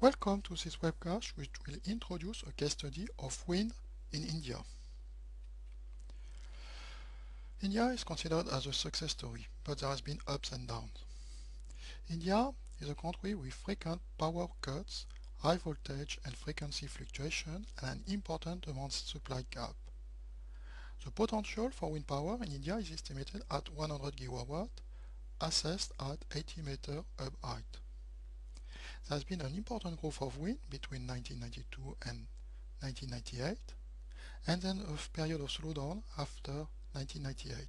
Welcome to this webcast, which will introduce a case study of wind in India. India is considered as a success story, but there has been ups and downs. India is a country with frequent power cuts, high voltage and frequency fluctuation, and an important demand-supply gap. The potential for wind power in India is estimated at 100 GW, assessed at 80-meter hub height. There has been an important growth of wind between 1992 and 1998, and then a period of slowdown after 1998,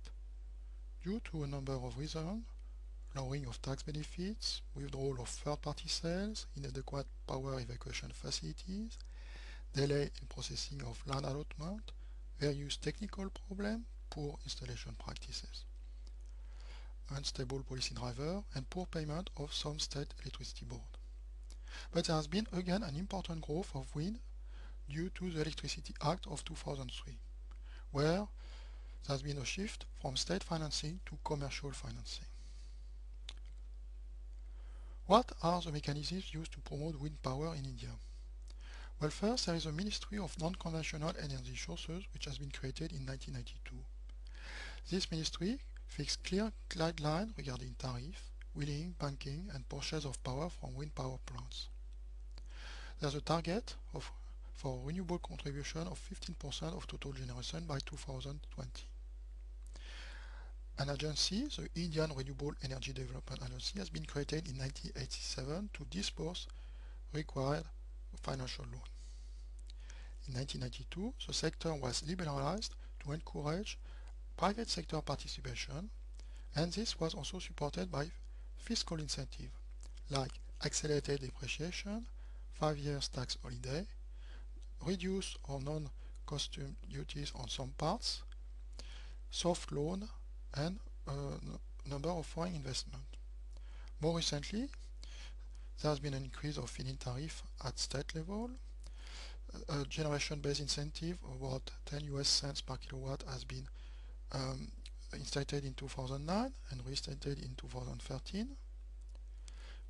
due to a number of reasons: lowering of tax benefits, withdrawal of third-party sales, inadequate power evacuation facilities, delay in processing of land allotment, various technical problems, poor installation practices, unstable policy driver, and poor payment of some state electricity board. But there has been again an important growth of wind due to the Electricity Act of 2003, where there has been a shift from state financing to commercial financing. What are the mechanisms used to promote wind power in India? Well, first there is a Ministry of Non-Conventional Energy Sources which has been created in 1992. This ministry fixed clear guidelines regarding tariff, wheeling, banking and purchase of power from wind power plants. There's a target for renewable contribution of 15% of total generation by 2020. An agency, the Indian Renewable Energy Development Agency, has been created in 1987 to disburse required financial loan. In 1992, the sector was liberalized to encourage private sector participation, and this was also supported by fiscal incentive, like accelerated depreciation, 5 years tax holiday, reduced or non-custom duties on some parts, soft loan, and a number of foreign investment. More recently, there has been an increase of feed-in tariff at state level. A generation-based incentive about 10 US cents per kilowatt has been instated in 2009 and restated in 2013,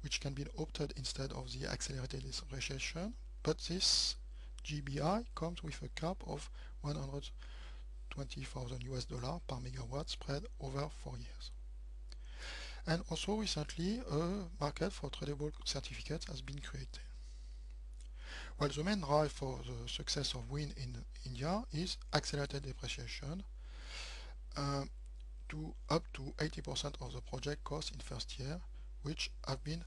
which can be opted instead of the accelerated depreciation, but this GBI comes with a cap of 120,000 US dollars per megawatt spread over 4 years. And also recently a market for tradable certificates has been created. Well, the main drive for the success of wind in India is accelerated depreciation, to up to 80% of the project cost in first year, which have been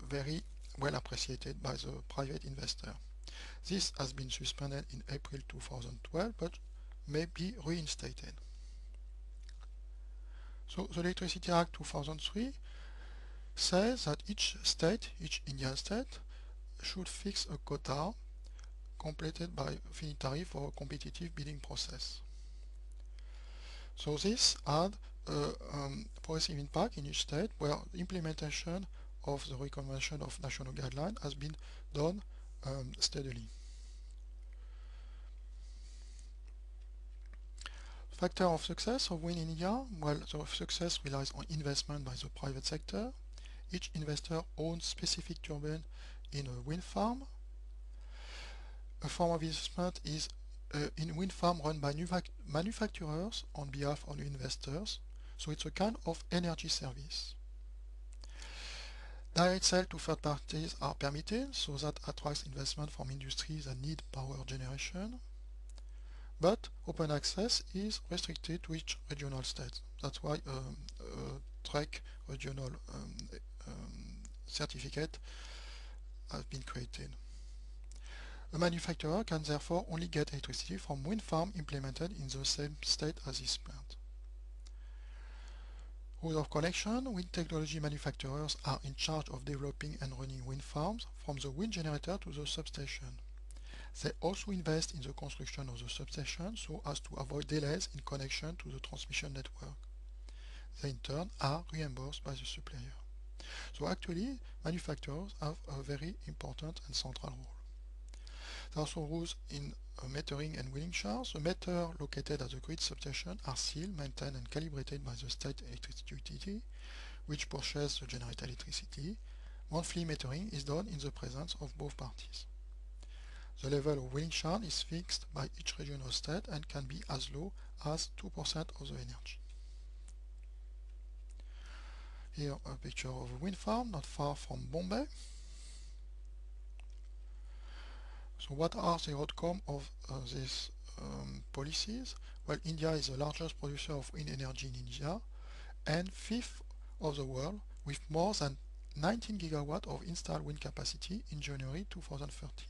very well appreciated by the private investor. This has been suspended in April 2012, but may be reinstated. So the Electricity Act 2003 says that each Indian state, should fix a quota completed by feed-in tariff for a competitive bidding process. So this had a progressive impact in each state, where the implementation of the recommendation of national guideline has been done steadily. Factor of success of wind in India. Well, the success relies on investment by the private sector. Each investor owns specific turbine in a wind farm. A form of investment is in wind farm run by manufacturers on behalf of investors, so it's a kind of energy service. Direct sale to third parties are permitted, so that attracts investment from industries that need power generation. But open access is restricted to each regional state. That's why a TREC regional certificate has been created. A manufacturer can therefore only get electricity from wind farm implemented in the same state as his plant. Rules of connection. Wind technology manufacturers are in charge of developing and running wind farms from the wind generator to the substation. They also invest in the construction of the substation so as to avoid delays in connection to the transmission network. They in turn are reimbursed by the supplier. So actually, manufacturers have a very important and central role. There are also rules in metering and wheeling charge. The meter located at the grid substation are sealed, maintained and calibrated by the state electricity utility, which purchases the generated electricity, Monthly metering is done in the presence of both parties. The level of wheeling charge is fixed by each regional state and can be as low as 2% of the energy. Here a picture of a wind farm not far from Bombay. So what are the outcomes of these policies? Well, India is the largest producer of wind energy in India and fifth of the world with more than 19 gigawatts of installed wind capacity in January 2013.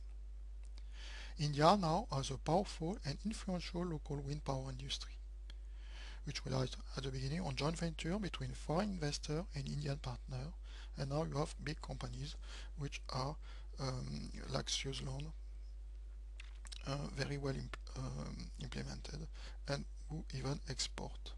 India now has a powerful and influential local wind power industry, which relies at the beginning on joint venture between foreign investor and Indian partner, and now you have big companies which are like Suzlon, very well implemented and who even export.